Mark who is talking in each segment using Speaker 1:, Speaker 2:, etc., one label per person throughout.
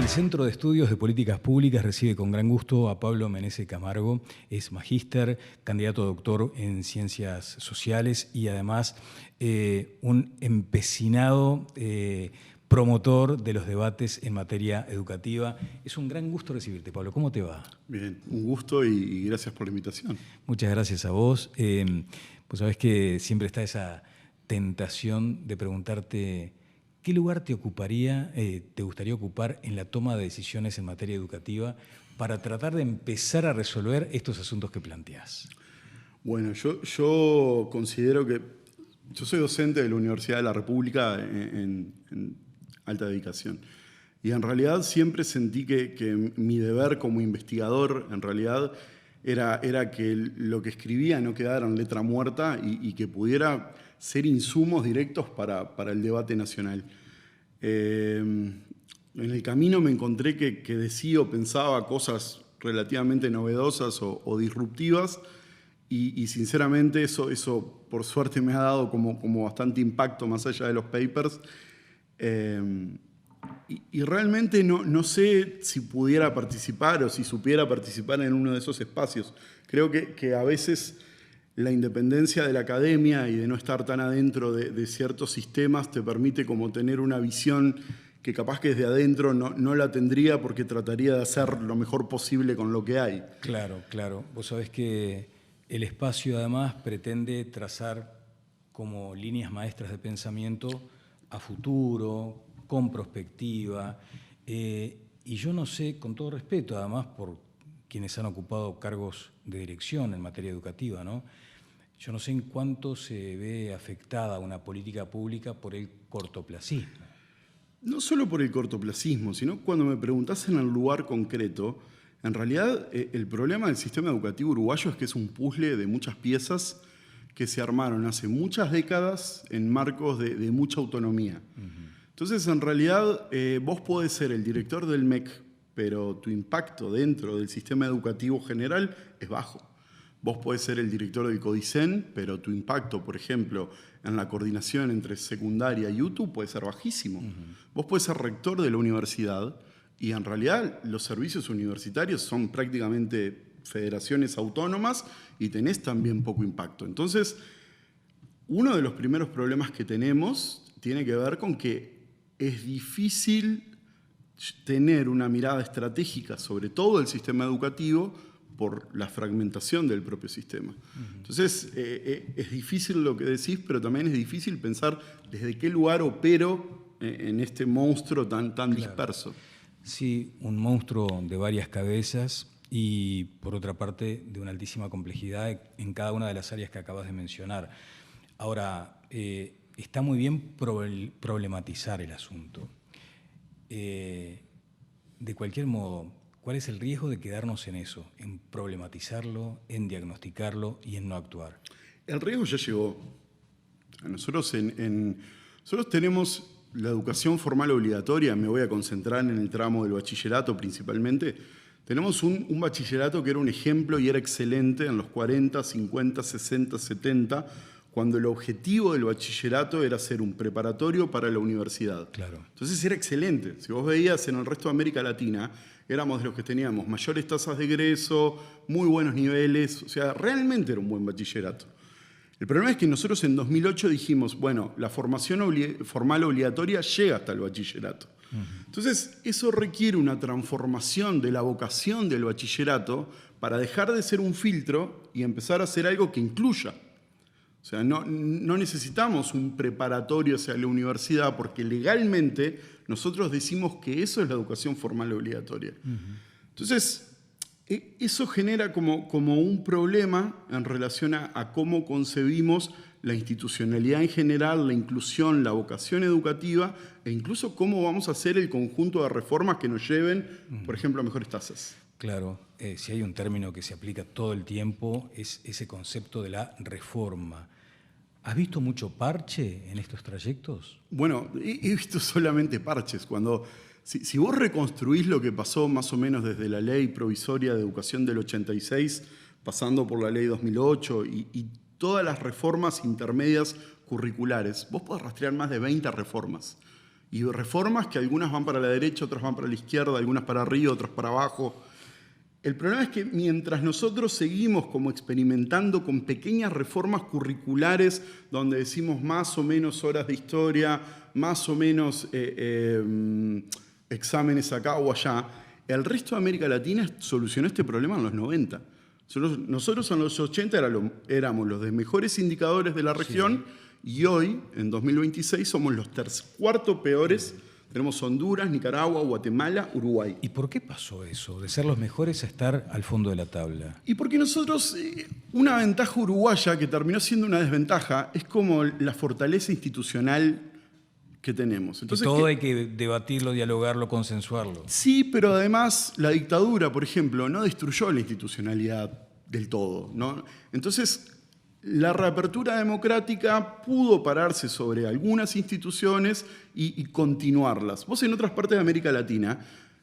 Speaker 1: El Centro de Estudios de Políticas Públicas recibe con gran gusto a Pablo Meneses Camargo. Es magíster, candidato a doctor en Ciencias Sociales y además un empecinado promotor de los debates en materia educativa. Es un gran gusto recibirte, Pablo. ¿Cómo te va?
Speaker 2: Bien, un gusto y gracias por la invitación.
Speaker 1: Muchas gracias a vos. Pues sabés que siempre está esa tentación de preguntarte ¿qué lugar te gustaría ocupar en la toma de decisiones en materia educativa para tratar de empezar a resolver estos asuntos que planteás?
Speaker 2: Bueno, yo considero que yo soy docente de la Universidad de la República en alta dedicación. Y en realidad siempre sentí que mi deber como investigador en realidad era que lo que escribía no quedara en letra muerta y que pudiera ser insumos directos para el debate nacional. En el camino me encontré que decía o pensaba cosas relativamente novedosas o disruptivas y sinceramente eso por suerte me ha dado como bastante impacto más allá de los papers. Y realmente no sé si pudiera participar o si supiera participar en uno de esos espacios. Creo que a veces la independencia de la academia y de no estar tan adentro de ciertos sistemas te permite como tener una visión que capaz que desde adentro no la tendría porque trataría de hacer lo mejor posible con lo que hay.
Speaker 1: Claro, claro. Vos sabés que el espacio además pretende trazar como líneas maestras de pensamiento a futuro, con prospectiva. Y yo no sé, con todo respeto además por quienes han ocupado cargos de dirección en materia educativa, ¿no? Yo no sé en cuánto se ve afectada una política pública por el cortoplacismo.
Speaker 2: No solo por el cortoplacismo, sino cuando me preguntás en el lugar concreto, en realidad el problema del sistema educativo uruguayo es que es un puzzle de muchas piezas que se armaron hace muchas décadas en marcos de mucha autonomía. Entonces, en realidad, vos podés ser el director del MEC, pero tu impacto dentro del sistema educativo general es bajo. Vos podés ser el director del CODICEN, pero tu impacto, por ejemplo, en la coordinación entre secundaria y UTU puede ser bajísimo. Vos podés ser rector de la universidad y en realidad los servicios universitarios son prácticamente federaciones autónomas y tenés también poco impacto. Entonces, uno de los primeros problemas que tenemos tiene que ver con que es difícil tener una mirada estratégica sobre todo el sistema educativo por la fragmentación del propio sistema. Entonces, es difícil lo que decís, pero también es difícil pensar desde qué lugar opero en este monstruo tan disperso.
Speaker 1: Sí, un monstruo de varias cabezas y, por otra parte, de una altísima complejidad en cada una de las áreas que acabas de mencionar. Ahora, está muy bien problematizar el asunto. De cualquier modo, ¿cuál es el riesgo de quedarnos en eso, en problematizarlo, en diagnosticarlo y en no actuar?
Speaker 2: El riesgo ya llegó. Nosotros tenemos la educación formal obligatoria, me voy a concentrar en el tramo del bachillerato principalmente. Tenemos un bachillerato que era un ejemplo y era excelente en los 40, 50, 60, 70, cuando el objetivo del bachillerato era ser un preparatorio para la universidad.
Speaker 1: Claro.
Speaker 2: Entonces era excelente. Si vos veías en el resto de América Latina, éramos de los que teníamos mayores tasas de egreso, muy buenos niveles, o sea, realmente era un buen bachillerato. El problema es que nosotros en 2008 dijimos, bueno, la formación formal obligatoria llega hasta el bachillerato. Entonces, eso requiere una transformación de la vocación del bachillerato para dejar de ser un filtro y empezar a ser algo que incluya. O sea, no necesitamos un preparatorio hacia la universidad porque legalmente nosotros decimos que eso es la educación formal obligatoria. Entonces, eso genera como un problema en relación a cómo concebimos la institucionalidad en general, la inclusión, la vocación educativa e incluso cómo vamos a hacer el conjunto de reformas que nos lleven, por ejemplo, a mejores tasas.
Speaker 1: Claro, si hay un término que se aplica todo el tiempo es ese concepto de la reforma. ¿Has visto mucho parche en estos trayectos?
Speaker 2: Bueno, he visto solamente parches. Si vos reconstruís lo que pasó más o menos desde la ley provisoria de educación del 86, pasando por la ley 2008 y todas las reformas intermedias curriculares, vos podés rastrear más de 20 reformas. Y reformas que algunas van para la derecha, otras van para la izquierda, algunas para arriba, otras para abajo. El problema es que mientras nosotros seguimos como experimentando con pequeñas reformas curriculares donde decimos más o menos horas de historia, más o menos exámenes acá o allá, el resto de América Latina solucionó este problema en los 90. Nosotros en los 80 éramos los de mejores indicadores de la región, sí. Y hoy, en 2026, somos los cuarto peores. Tenemos Honduras, Nicaragua, Guatemala, Uruguay.
Speaker 1: ¿Y por qué pasó eso, de ser los mejores a estar al fondo de la tabla?
Speaker 2: Y porque nosotros, una ventaja uruguaya que terminó siendo una desventaja, es como la fortaleza institucional que tenemos.
Speaker 1: Entonces, todo hay que debatirlo, dialogarlo, consensuarlo.
Speaker 2: Sí, pero además la dictadura, por ejemplo, no destruyó la institucionalidad del todo, ¿no? Entonces, la reapertura democrática pudo pararse sobre algunas instituciones y continuarlas. Vos en otras partes de América Latina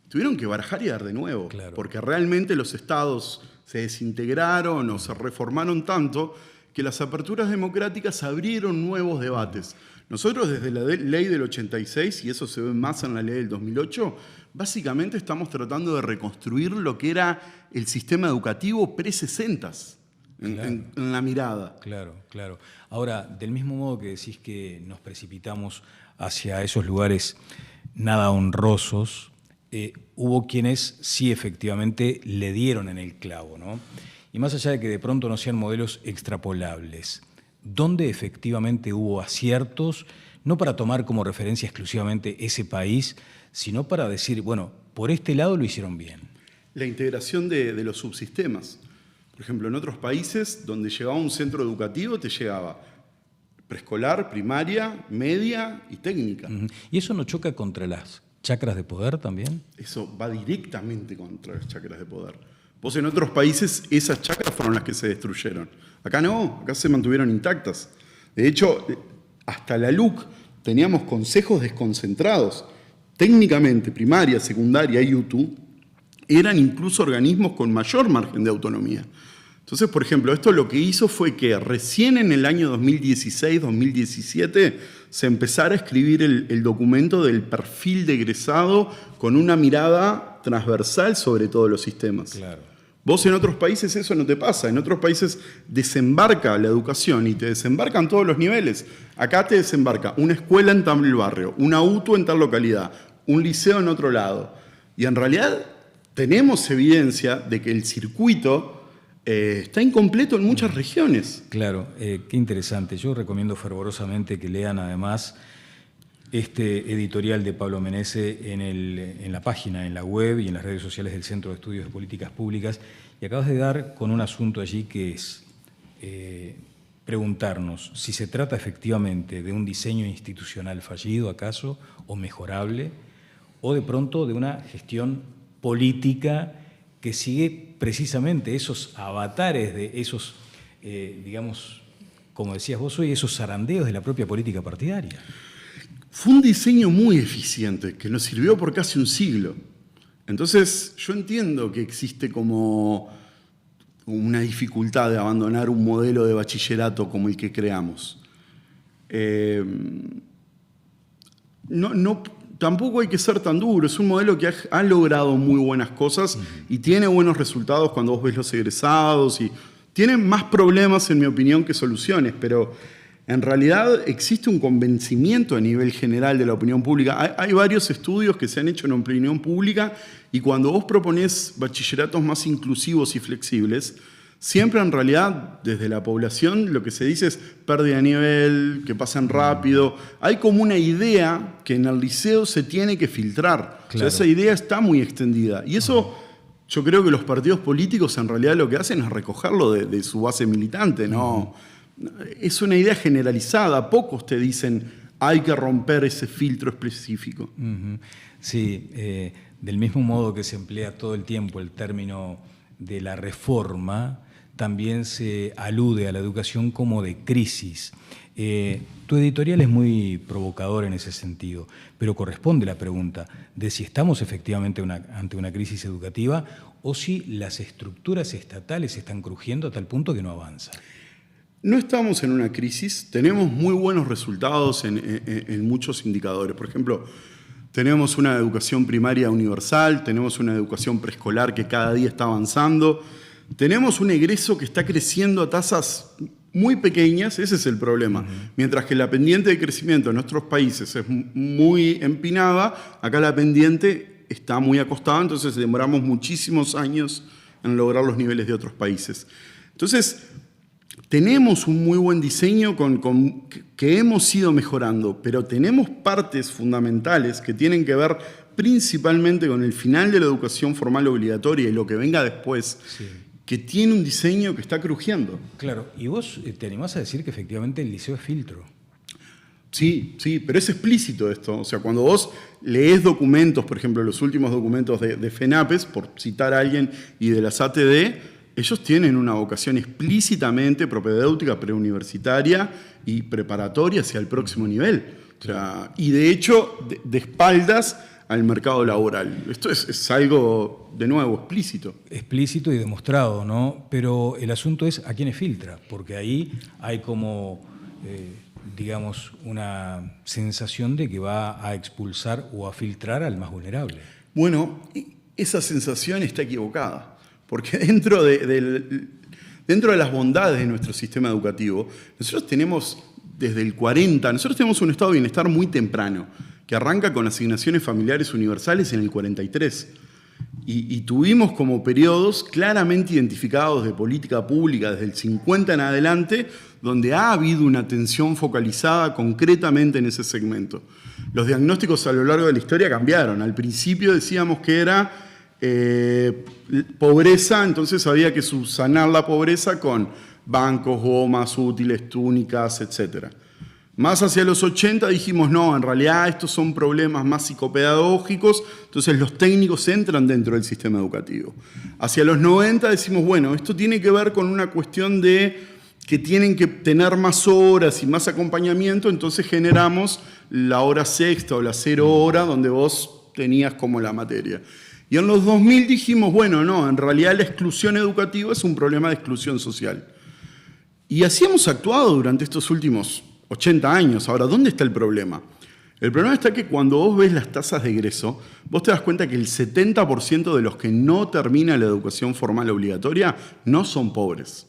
Speaker 2: tuvieron que barajar y dar de nuevo, claro. Porque realmente los estados se desintegraron o se reformaron tanto que las aperturas democráticas abrieron nuevos debates. Nosotros desde la ley del 86, y eso se ve más en la ley del 2008, básicamente estamos tratando de reconstruir lo que era el sistema educativo pre-60s. Claro. En la mirada.
Speaker 1: Claro, claro. Ahora, del mismo modo que decís que nos precipitamos hacia esos lugares nada honrosos, hubo quienes sí efectivamente le dieron en el clavo, ¿no? Y más allá de que de pronto no sean modelos extrapolables, ¿dónde efectivamente hubo aciertos? No para tomar como referencia exclusivamente ese país, sino para decir, bueno, por este lado lo hicieron bien.
Speaker 2: La integración de los subsistemas. Por ejemplo, en otros países donde llegaba un centro educativo, te llegaba preescolar, primaria, media y técnica.
Speaker 1: ¿Y eso no choca contra las chacras de poder también?
Speaker 2: Eso va directamente contra las chacras de poder. Vos en otros países esas chacras fueron las que se destruyeron. Acá no, acá se mantuvieron intactas. De hecho, hasta la LUC teníamos consejos desconcentrados. Técnicamente, primaria, secundaria y UTU eran incluso organismos con mayor margen de autonomía. Entonces, por ejemplo, esto lo que hizo fue que recién en el año 2016-2017 se empezara a escribir el documento del perfil de egresado con una mirada transversal sobre todos los sistemas. Claro. Vos en otros países eso no te pasa. En otros países desembarca la educación y te desembarcan todos los niveles. Acá te desembarca una escuela en tal barrio, una UTU en tal localidad, un liceo en otro lado. Y en realidad tenemos evidencia de que el circuito está incompleto en muchas regiones.
Speaker 1: Claro, qué interesante. Yo recomiendo fervorosamente que lean además este editorial de Pablo Menese en la página, en la web y en las redes sociales del Centro de Estudios de Políticas Públicas. Y acabas de dar con un asunto allí que es preguntarnos si se trata efectivamente de un diseño institucional fallido, acaso, o mejorable, o de pronto de una gestión política que sigue precisamente esos avatares de esos, digamos, como decías vos hoy, esos zarandeos de la propia política partidaria.
Speaker 2: Fue un diseño muy eficiente que nos sirvió por casi un siglo. Entonces, yo entiendo que existe como una dificultad de abandonar un modelo de bachillerato como el que creamos. Tampoco hay que ser tan duro, es un modelo que ha logrado muy buenas cosas y tiene buenos resultados cuando vos ves los egresados y tiene más problemas, en mi opinión, que soluciones, pero en realidad existe un convencimiento a nivel general de la opinión pública. Hay varios estudios que se han hecho en opinión pública y cuando vos proponés bachilleratos más inclusivos y flexibles, siempre en realidad desde la población lo que se dice es pérdida de nivel, que pasen rápido. Hay como una idea que en el liceo se tiene que filtrar. Claro. O sea, esa idea está muy extendida. Y eso yo creo que los partidos políticos en realidad lo que hacen es recogerlo de su base militante, ¿no? Es una idea generalizada. Pocos te dicen hay que romper ese filtro específico.
Speaker 1: Sí, del mismo modo que se emplea todo el tiempo el término de la reforma, también se alude a la educación como de crisis. Tu editorial es muy provocador en ese sentido, pero corresponde la pregunta de si estamos efectivamente ante una crisis educativa o si las estructuras estatales están crujiendo a tal punto que no avanza.
Speaker 2: no estamos en una crisis, tenemos muy buenos resultados en muchos indicadores. Por ejemplo, tenemos una educación primaria universal, tenemos una educación preescolar que cada día está avanzando, tenemos un egreso que está creciendo a tasas muy pequeñas, ese es el problema. Mientras que la pendiente de crecimiento en nuestros países es muy empinada, acá la pendiente está muy acostada, entonces demoramos muchísimos años en lograr los niveles de otros países. Entonces, tenemos un muy buen diseño que hemos ido mejorando, pero tenemos partes fundamentales que tienen que ver principalmente con el final de la educación formal obligatoria y lo que venga después, sí, que tiene un diseño que está crujiendo.
Speaker 1: Claro, y vos te animás a decir que efectivamente el liceo es filtro.
Speaker 2: Sí, sí, pero es explícito esto. O sea, cuando vos lees documentos, por ejemplo, los últimos documentos de FENAPES, por citar a alguien, y de las ATD, ellos tienen una vocación explícitamente propedéutica, preuniversitaria y preparatoria hacia el próximo nivel. O sea, y de hecho, de espaldas al mercado laboral. Esto es algo, de nuevo, explícito.
Speaker 1: Explícito y demostrado, ¿no? Pero el asunto es a quiénes filtra, porque ahí hay como, digamos, una sensación de que va a expulsar o a filtrar al más vulnerable.
Speaker 2: Bueno, esa sensación está equivocada. Porque dentro de las bondades de nuestro sistema educativo, nosotros tenemos desde el 40, nosotros tenemos un estado de bienestar muy temprano, que arranca con asignaciones familiares universales en el 43. Y tuvimos como periodos claramente identificados de política pública desde el 50 en adelante, donde ha habido una atención focalizada concretamente en ese segmento. Los diagnósticos a lo largo de la historia cambiaron. Al principio decíamos que era pobreza, entonces había que subsanar la pobreza con bancos, gomas, útiles, túnicas, etc. Más hacia los 80 dijimos, no, en realidad estos son problemas más psicopedagógicos, entonces los técnicos entran dentro del sistema educativo. Hacia los 90 decimos, bueno, esto tiene que ver con una cuestión de que tienen que tener más horas y más acompañamiento, entonces generamos la hora sexta o la 0 hora donde vos tenías como la materia. Y en los 2000 dijimos, bueno, no, en realidad la exclusión educativa es un problema de exclusión social. Y así hemos actuado durante estos últimos 80 años. Ahora, ¿dónde está el problema? El problema está que cuando vos ves las tasas de egreso, vos te das cuenta que el 70% de los que no terminan la educación formal obligatoria no son pobres.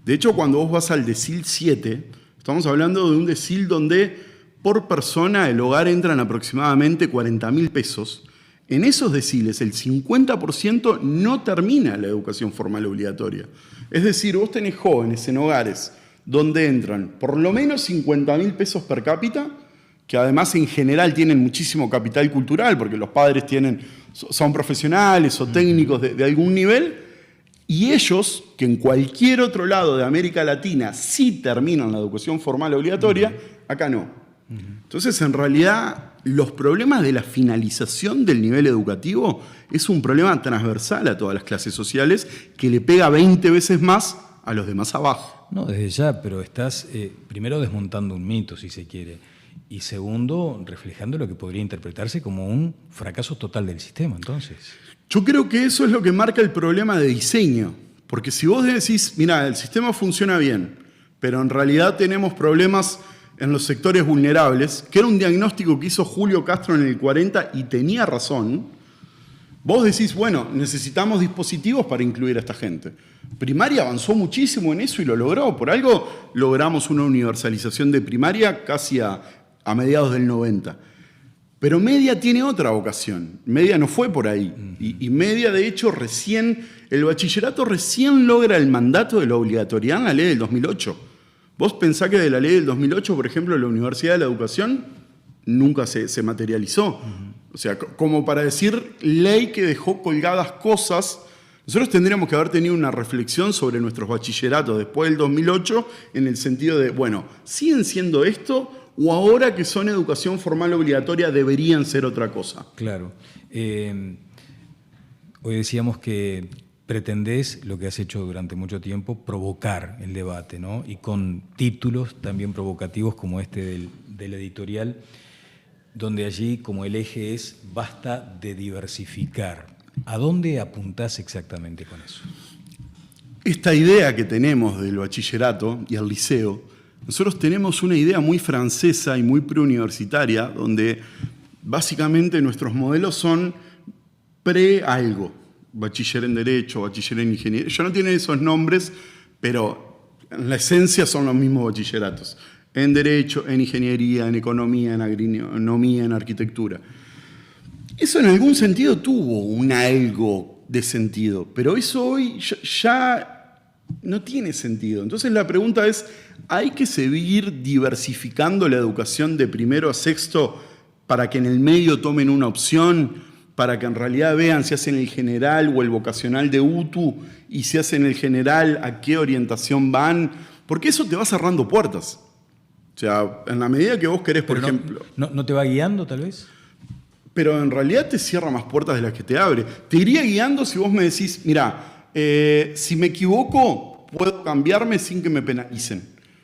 Speaker 2: De hecho, cuando vos vas al decil 7, estamos hablando de un decil donde por persona el hogar entran aproximadamente 40.000 pesos. En esos deciles, el 50% no termina la educación formal obligatoria. Es decir, vos tenés jóvenes en hogares donde entran por lo menos 50.000 pesos per cápita, que además en general tienen muchísimo capital cultural, porque los padres son profesionales o técnicos de algún nivel, y ellos, que en cualquier otro lado de América Latina sí terminan la educación formal obligatoria, acá no. Entonces, en realidad, los problemas de la finalización del nivel educativo es un problema transversal a todas las clases sociales que le pega 20 veces más a los de más abajo.
Speaker 1: No, desde ya, pero estás primero desmontando un mito, si se quiere, y segundo, reflejando lo que podría interpretarse como un fracaso total del sistema, entonces.
Speaker 2: Yo creo que eso es lo que marca el problema de diseño, porque si vos decís, mira, el sistema funciona bien, pero en realidad tenemos problemas en los sectores vulnerables, que era un diagnóstico que hizo Julio Castro en el 40 y tenía razón, vos decís, bueno, necesitamos dispositivos para incluir a esta gente. Primaria avanzó muchísimo en eso y lo logró. Por algo logramos una universalización de primaria casi a mediados del 90. Pero media tiene otra vocación. Media no fue por ahí. Y media, de hecho, el bachillerato recién logra el mandato de la obligatoriedad en la ley del 2008. Vos pensás que de la ley del 2008, por ejemplo, la Universidad de la Educación nunca se materializó. O sea, como para decir ley que dejó colgadas cosas, nosotros tendríamos que haber tenido una reflexión sobre nuestros bachilleratos después del 2008 en el sentido de, bueno, ¿siguen siendo esto o ahora que son educación formal obligatoria deberían ser otra cosa?
Speaker 1: Claro. Hoy decíamos que pretendés, lo que has hecho durante mucho tiempo, provocar el debate, ¿no? Y con títulos también provocativos como este del editorial, donde allí como el eje es basta de diversificar. ¿A dónde apuntás exactamente con eso?
Speaker 2: esta idea que tenemos del bachillerato y el liceo, nosotros tenemos una idea muy francesa y muy preuniversitaria, donde básicamente nuestros modelos son pre-algo. Bachiller en Derecho, bachiller en Ingeniería. Ya no tienen esos nombres, pero en la esencia son los mismos bachilleratos. En Derecho, en Ingeniería, en Economía, en Agronomía, en Arquitectura. Eso en algún sentido tuvo un algo de sentido, pero eso hoy ya no tiene sentido. Entonces la pregunta es, ¿hay que seguir diversificando la educación de primero a sexto para que en el medio tomen una opción, para que en realidad vean si hacen el general o el vocacional de UTU y si hacen el general a qué orientación van? Porque eso te va cerrando puertas. O sea, en la medida que vos querés, por ejemplo...
Speaker 1: ¿No te va guiando tal vez?
Speaker 2: Pero en realidad te cierra más puertas de las que te abre. Te iría guiando si vos me decís, mira, si me equivoco, puedo cambiarme sin que me penalicen.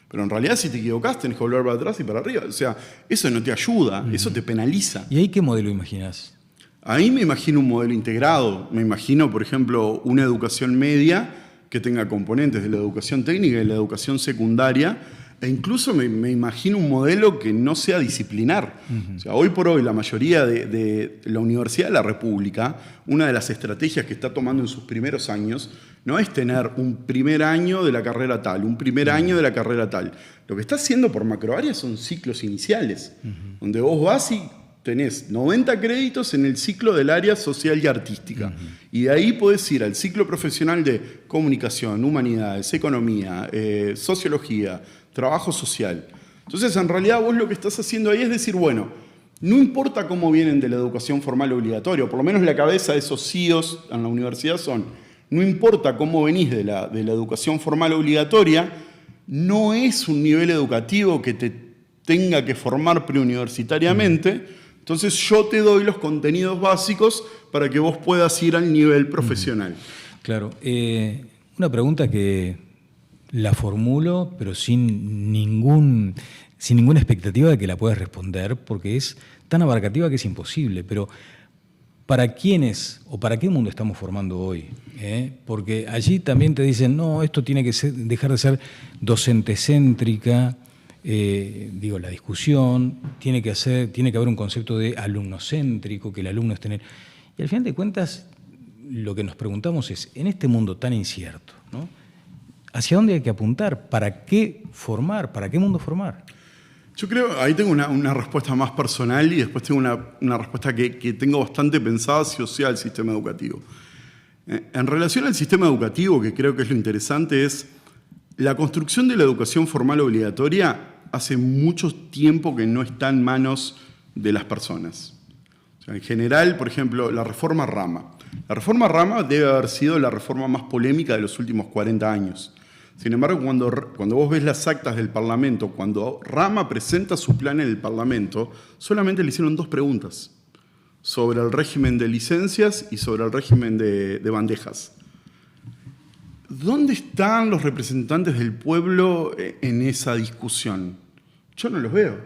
Speaker 2: Pero en realidad si te equivocás tenés que volver para atrás y para arriba. O sea, eso no te ayuda, eso te penaliza.
Speaker 1: ¿Y ahí qué modelo imaginás?
Speaker 2: Ahí me imagino un modelo integrado. Me imagino, por ejemplo, una educación media que tenga componentes de la educación técnica y de la educación secundaria. E incluso me imagino un modelo que no sea disciplinar. O sea, hoy por hoy la mayoría de la Universidad de la República, una de las estrategias que está tomando en sus primeros años, no es tener un primer año de la carrera tal, un primer año de la carrera tal. Lo que está haciendo por macroáreas son ciclos iniciales, donde vos vas y tenés 90 créditos en el ciclo del área social y artística. Y de ahí podés ir al ciclo profesional de comunicación, humanidades, economía, sociología, trabajo social. Entonces, en realidad, vos lo que estás haciendo ahí es decir, bueno, no importa cómo vienen de la educación formal obligatoria, o por lo menos la cabeza de esos CEOs en la universidad son, no importa cómo venís de la educación formal obligatoria, no es un nivel educativo que te tenga que formar preuniversitariamente. Entonces yo te doy los contenidos básicos para que vos puedas ir al nivel profesional.
Speaker 1: Claro. Una pregunta que la formulo, pero sin ninguna expectativa de que la puedas responder, porque es tan abarcativa que es imposible. Pero ¿para quiénes o para qué mundo estamos formando hoy? Porque allí también te dicen, no, esto tiene que dejar de ser docentecéntrica. La discusión, tiene que haber un concepto de alumnocéntrico, que el alumno es tener... Y al final de cuentas, lo que nos preguntamos es, en este mundo tan incierto, ¿no? ¿Hacia dónde hay que apuntar? ¿Para qué formar? ¿Para qué mundo formar?
Speaker 2: Yo creo, ahí tengo una respuesta más personal y después tengo una respuesta que tengo bastante pensada hacia el sistema educativo. En relación al sistema educativo, que creo que es lo interesante, es la construcción de la educación formal obligatoria hace mucho tiempo que no está en manos de las personas. O sea, en general, por ejemplo, la reforma Rama. La reforma Rama debe haber sido la reforma más polémica de los últimos 40 años. Sin embargo, cuando vos ves las actas del Parlamento, cuando Rama presenta su plan en el Parlamento, solamente le hicieron 2 preguntas sobre el régimen de licencias y sobre el régimen de bandejas. ¿Dónde están los representantes del pueblo en esa discusión? Yo no los veo.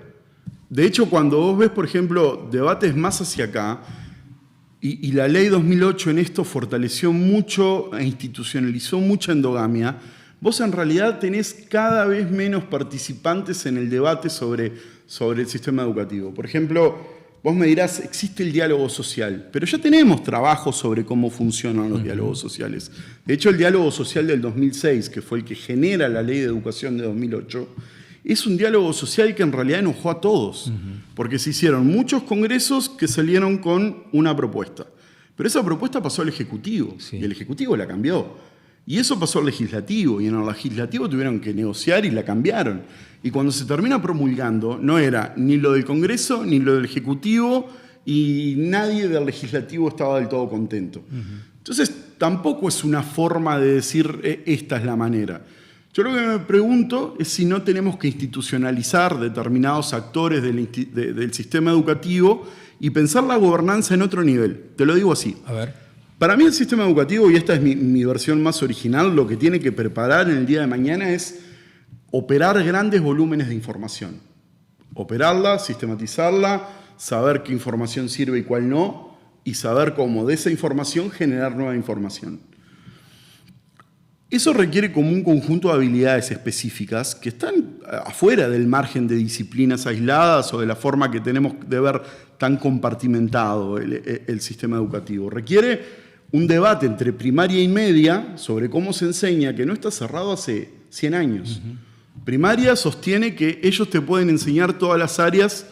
Speaker 2: De hecho, cuando vos ves, por ejemplo, debates más hacia acá, y la ley 2008 en esto fortaleció mucho e institucionalizó mucha endogamia, vos en realidad tenés cada vez menos participantes en el debate sobre el sistema educativo. Por ejemplo, vos me dirás, existe el diálogo social, pero ya tenemos trabajos sobre cómo funcionan los diálogos sociales. De hecho, el diálogo social del 2006, que fue el que genera la ley de educación de 2008, es un diálogo social que en realidad enojó a todos, porque se hicieron muchos congresos que salieron con una propuesta. Pero esa propuesta pasó al Ejecutivo, y el Ejecutivo la cambió. Y eso pasó al Legislativo, y en el Legislativo tuvieron que negociar y la cambiaron. Y cuando se termina promulgando, no era ni lo del Congreso, ni lo del Ejecutivo, y nadie del Legislativo estaba del todo contento. Entonces, tampoco es una forma de decir, esta es la manera. Yo lo que me pregunto es si no tenemos que institucionalizar determinados actores del sistema educativo y pensar la gobernanza en otro nivel. Te lo digo así.
Speaker 1: A ver.
Speaker 2: Para mí el sistema educativo, y esta es mi versión más original, lo que tiene que preparar en el día de mañana es operar grandes volúmenes de información. Operarla, sistematizarla, saber qué información sirve y cuál no, y saber cómo de esa información generar nueva información. Eso requiere como un conjunto de habilidades específicas que están afuera del margen de disciplinas aisladas o de la forma que tenemos de ver tan compartimentado el sistema educativo. Requiere un debate entre primaria y media sobre cómo se enseña, que no está cerrado hace 100 años. Primaria sostiene que ellos te pueden enseñar todas las áreas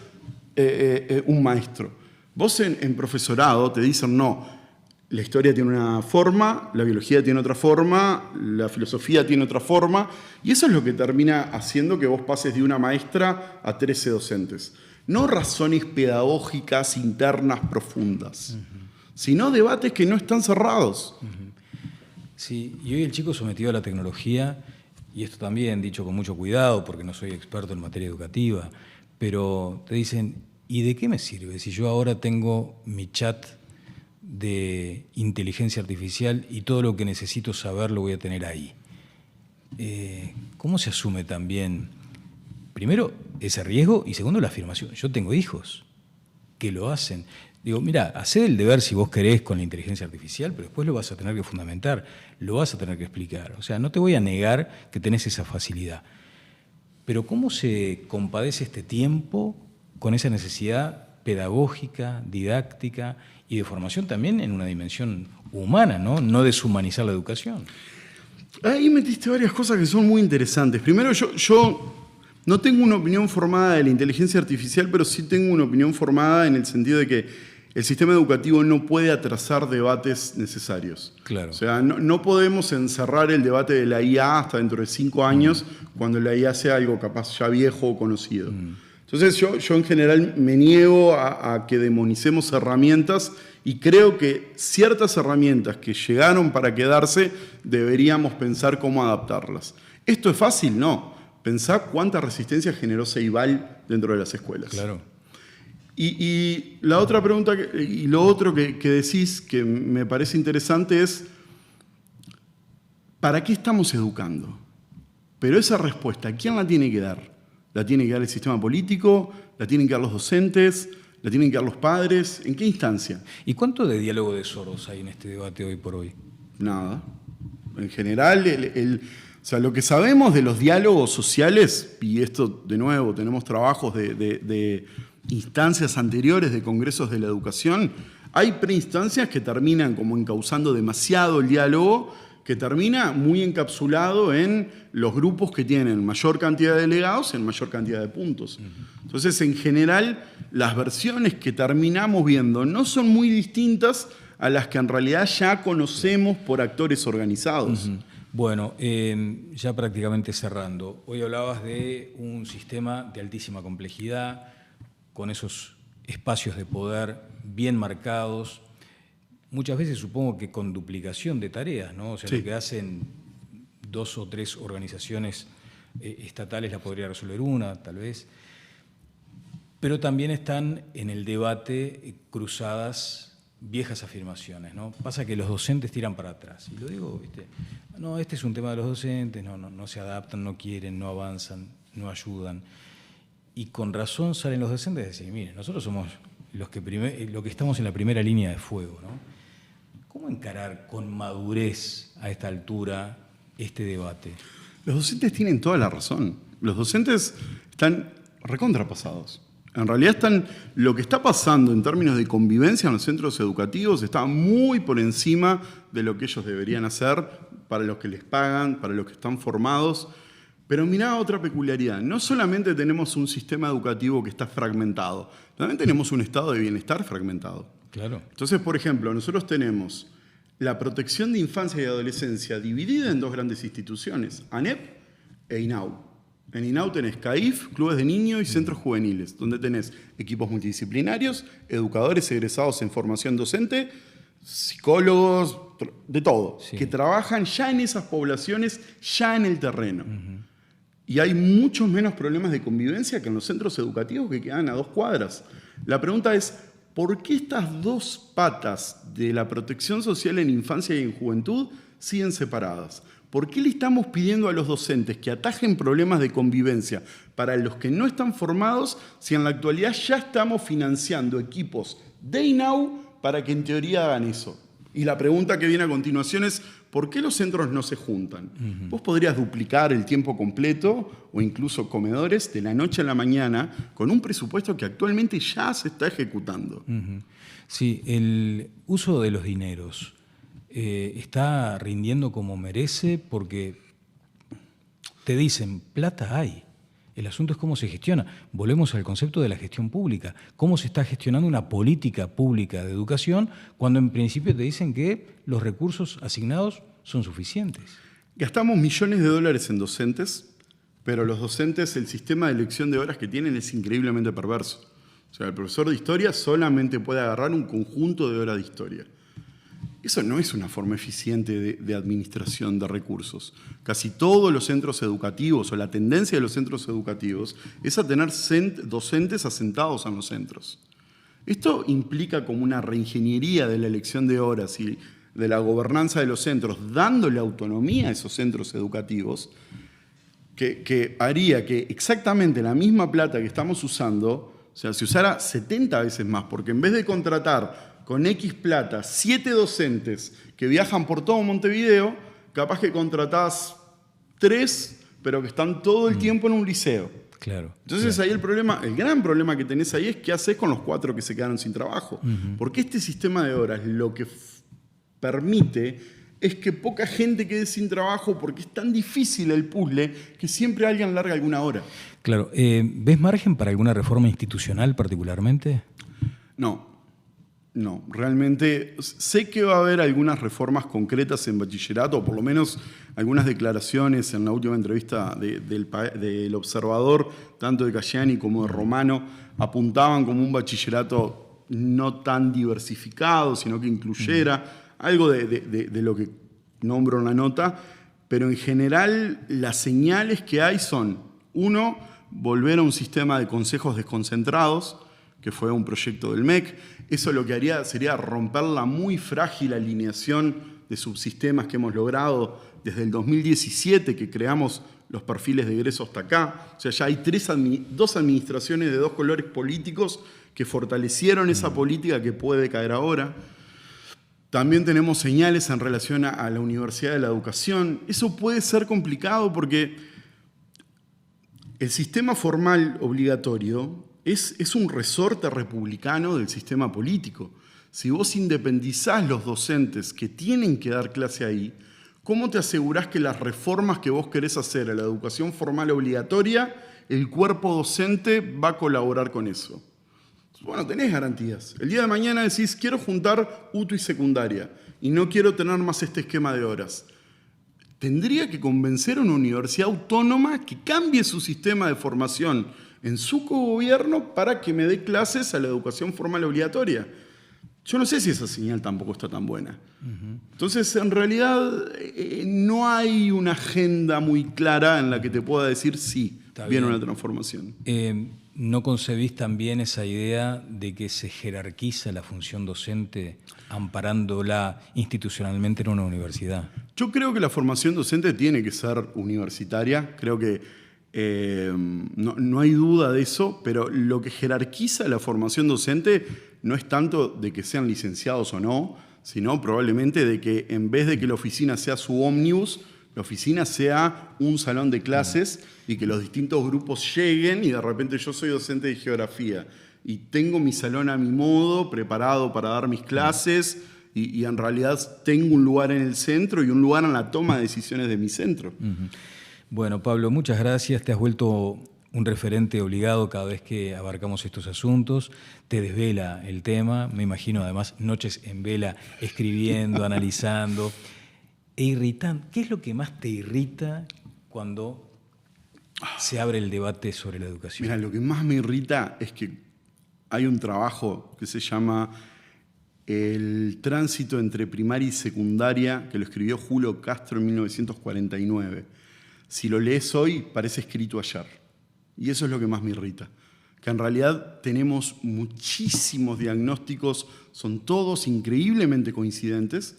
Speaker 2: un maestro. Vos en profesorado te dicen no. La historia tiene una forma, la biología tiene otra forma, la filosofía tiene otra forma, y eso es lo que termina haciendo que vos pases de una maestra a 13 docentes. No razones pedagógicas internas profundas, sino debates que no están cerrados.
Speaker 1: Sí, y hoy el chico sometido a la tecnología, y esto también dicho con mucho cuidado porque no soy experto en materia educativa, pero te dicen, ¿y de qué me sirve si yo ahora tengo mi chat de inteligencia artificial y todo lo que necesito saber lo voy a tener ahí? ¿Cómo se asume también, primero, ese riesgo y segundo, la afirmación? Yo tengo hijos que lo hacen. Digo, mira, haced el deber si vos querés con la inteligencia artificial, pero después lo vas a tener que fundamentar, lo vas a tener que explicar. O sea, no te voy a negar que tenés esa facilidad. Pero ¿cómo se compadece este tiempo con esa necesidad pedagógica, didáctica y de formación también en una dimensión humana, no deshumanizar la educación?
Speaker 2: Ahí metiste varias cosas que son muy interesantes. Primero, yo no tengo una opinión formada de la inteligencia artificial, pero sí tengo una opinión formada en el sentido de que el sistema educativo no puede atrasar debates necesarios.
Speaker 1: Claro.
Speaker 2: O sea, no podemos encerrar el debate de la IA hasta dentro de 5 años, cuando la IA sea algo capaz ya viejo o conocido. Entonces yo en general me niego a que demonicemos herramientas y creo que ciertas herramientas que llegaron para quedarse deberíamos pensar cómo adaptarlas. ¿Esto es fácil? No. Pensá cuánta resistencia generó Ceibal dentro de las escuelas.
Speaker 1: Claro.
Speaker 2: Y la otra pregunta, y lo otro que decís que me parece interesante es, ¿para qué estamos educando? Pero esa respuesta, ¿quién la tiene que dar? ¿La tiene que dar el sistema político? ¿La tienen que dar los docentes? ¿La tienen que dar los padres? ¿En qué instancia?
Speaker 1: ¿Y cuánto de diálogo de sordos hay en este debate hoy por hoy?
Speaker 2: Nada. En general, o sea, lo que sabemos de los diálogos sociales, y esto de nuevo, tenemos trabajos de instancias anteriores de congresos de la educación, hay preinstancias que terminan como encauzando demasiado el diálogo, que termina muy encapsulado en los grupos que tienen mayor cantidad de delegados en mayor cantidad de puntos. Entonces, en general, las versiones que terminamos viendo no son muy distintas a las que en realidad ya conocemos por actores organizados.
Speaker 1: Bueno, ya prácticamente cerrando. Hoy hablabas de un sistema de altísima complejidad, con esos espacios de poder bien marcados, muchas veces supongo que con duplicación de tareas, ¿no? O sea, sí, lo que hacen 2 o 3 organizaciones estatales la podría resolver una, tal vez. Pero también están en el debate cruzadas viejas afirmaciones, ¿no? Pasa que los docentes tiran para atrás. Y lo digo, ¿viste? No, este es un tema de los docentes, no se adaptan, no quieren, no avanzan, no ayudan. Y con razón salen los docentes a decir, miren, nosotros somos los que estamos en la primera línea de fuego, ¿no? ¿Cómo encarar con madurez a esta altura este debate?
Speaker 2: Los docentes tienen toda la razón. Los docentes están recontrapasados. En realidad lo que está pasando en términos de convivencia en los centros educativos está muy por encima de lo que ellos deberían hacer, para los que les pagan, para los que están formados. Pero mirá otra peculiaridad. No solamente tenemos un sistema educativo que está fragmentado, también tenemos un estado de bienestar fragmentado.
Speaker 1: Claro.
Speaker 2: Entonces, por ejemplo, nosotros tenemos la protección de infancia y adolescencia dividida en 2 grandes instituciones, ANEP e INAU. En INAU tenés CAIF, clubes de niños y centros juveniles, donde tenés equipos multidisciplinarios, educadores egresados en formación docente, psicólogos, de todo, sí, que trabajan ya en esas poblaciones, ya en el terreno. Y hay muchos menos problemas de convivencia que en los centros educativos que quedan a 2 cuadras. La pregunta es, ¿por qué estas 2 patas de la protección social en infancia y en juventud siguen separadas? ¿Por qué le estamos pidiendo a los docentes que atajen problemas de convivencia para los que no están formados si en la actualidad ya estamos financiando equipos de INAU para que en teoría hagan eso? Y la pregunta que viene a continuación es, ¿por qué los centros no se juntan? Vos podrías duplicar el tiempo completo o incluso comedores de la noche a la mañana con un presupuesto que actualmente ya se está ejecutando.
Speaker 1: Sí, el uso de los dineros está rindiendo como merece porque te dicen, plata hay. El asunto es cómo se gestiona. Volvemos al concepto de la gestión pública. ¿Cómo se está gestionando una política pública de educación cuando en principio te dicen que los recursos asignados son suficientes?
Speaker 2: Gastamos millones de dólares en docentes, pero los docentes, el sistema de elección de horas que tienen es increíblemente perverso. O sea, el profesor de historia solamente puede agarrar un conjunto de horas de historia. Eso no es una forma eficiente de administración de recursos. Casi todos los centros educativos, o la tendencia de los centros educativos, es a tener docentes asentados en los centros. Esto implica como una reingeniería de la elección de horas y de la gobernanza de los centros, dándole autonomía a esos centros educativos, que haría que exactamente la misma plata que estamos usando, o sea, se usara 70 veces más, porque en vez de contratar con X plata 7 docentes que viajan por todo Montevideo, capaz que contratás 3, pero que están todo el tiempo en un liceo.
Speaker 1: Claro.
Speaker 2: Entonces ahí el gran problema que tenés ahí es qué haces con los 4 que se quedaron sin trabajo. Porque este sistema de horas lo que permite es que poca gente quede sin trabajo porque es tan difícil el puzzle que siempre alguien larga alguna hora.
Speaker 1: Claro. ¿Ves margen para alguna reforma institucional particularmente?
Speaker 2: No, realmente sé que va a haber algunas reformas concretas en bachillerato, o por lo menos algunas declaraciones en la última entrevista del Observador, tanto de Cayani como de Romano, apuntaban como un bachillerato no tan diversificado, sino que incluyera algo de lo que nombro en la nota, pero en general las señales que hay son, 1, volver a un sistema de consejos desconcentrados, que fue un proyecto del MEC. Eso lo que haría sería romper la muy frágil alineación de subsistemas que hemos logrado desde el 2017, que creamos los perfiles de egreso hasta acá. O sea, ya hay 2 administraciones de 2 colores políticos que fortalecieron esa política que puede caer ahora. También tenemos señales en relación a la Universidad de la Educación. Eso puede ser complicado porque el sistema formal obligatorio es un resorte republicano del sistema político. Si vos independizás los docentes que tienen que dar clase ahí, ¿cómo te asegurás que las reformas que vos querés hacer a la educación formal obligatoria, el cuerpo docente va a colaborar con eso? Bueno, tenés garantías. El día de mañana decís, quiero juntar UTU y secundaria y no quiero tener más este esquema de horas. Tendría que convencer a una universidad autónoma que cambie su sistema de formación en su cogobierno para que me dé clases a la educación formal obligatoria. Yo no sé si esa señal tampoco está tan buena. Entonces, en realidad, no hay una agenda muy clara en la que te pueda decir sí, viene una transformación.
Speaker 1: ¿No concebís también esa idea de que se jerarquiza la función docente amparándola institucionalmente en una universidad?
Speaker 2: Yo creo que la formación docente tiene que ser universitaria. Creo que no hay duda de eso, pero lo que jerarquiza la formación docente no es tanto de que sean licenciados o no, sino probablemente de que en vez de que la oficina sea su ómnibus, la oficina sea un salón de clases y que los distintos grupos lleguen y de repente yo soy docente de geografía y tengo mi salón a mi modo, preparado para dar mis clases y en realidad tengo un lugar en el centro y un lugar en la toma de decisiones de mi centro.
Speaker 1: Bueno, Pablo, muchas gracias. Te has vuelto un referente obligado cada vez que abarcamos estos asuntos. Te desvela el tema. Me imagino, además, noches en vela, escribiendo, analizando. Irritante. ¿Qué es lo que más te irrita cuando se abre el debate sobre la educación?
Speaker 2: Mira, lo que más me irrita es que hay un trabajo que se llama El tránsito entre primaria y secundaria, que lo escribió Julio Castro en 1949. Si lo lees hoy, parece escrito ayer. Y eso es lo que más me irrita. Que en realidad tenemos muchísimos diagnósticos, son todos increíblemente coincidentes.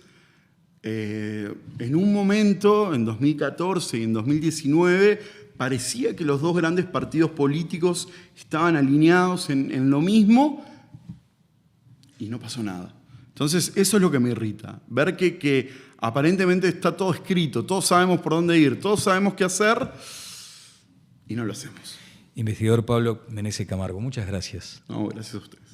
Speaker 2: En un momento, en 2014 y en 2019, parecía que los 2 grandes partidos políticos estaban alineados en lo mismo y no pasó nada. Entonces, eso es lo que me irrita. Ver que aparentemente está todo escrito, todos sabemos por dónde ir, todos sabemos qué hacer y no lo hacemos.
Speaker 1: Investigador Pablo Meneses Camargo, muchas gracias.
Speaker 2: No, gracias a ustedes.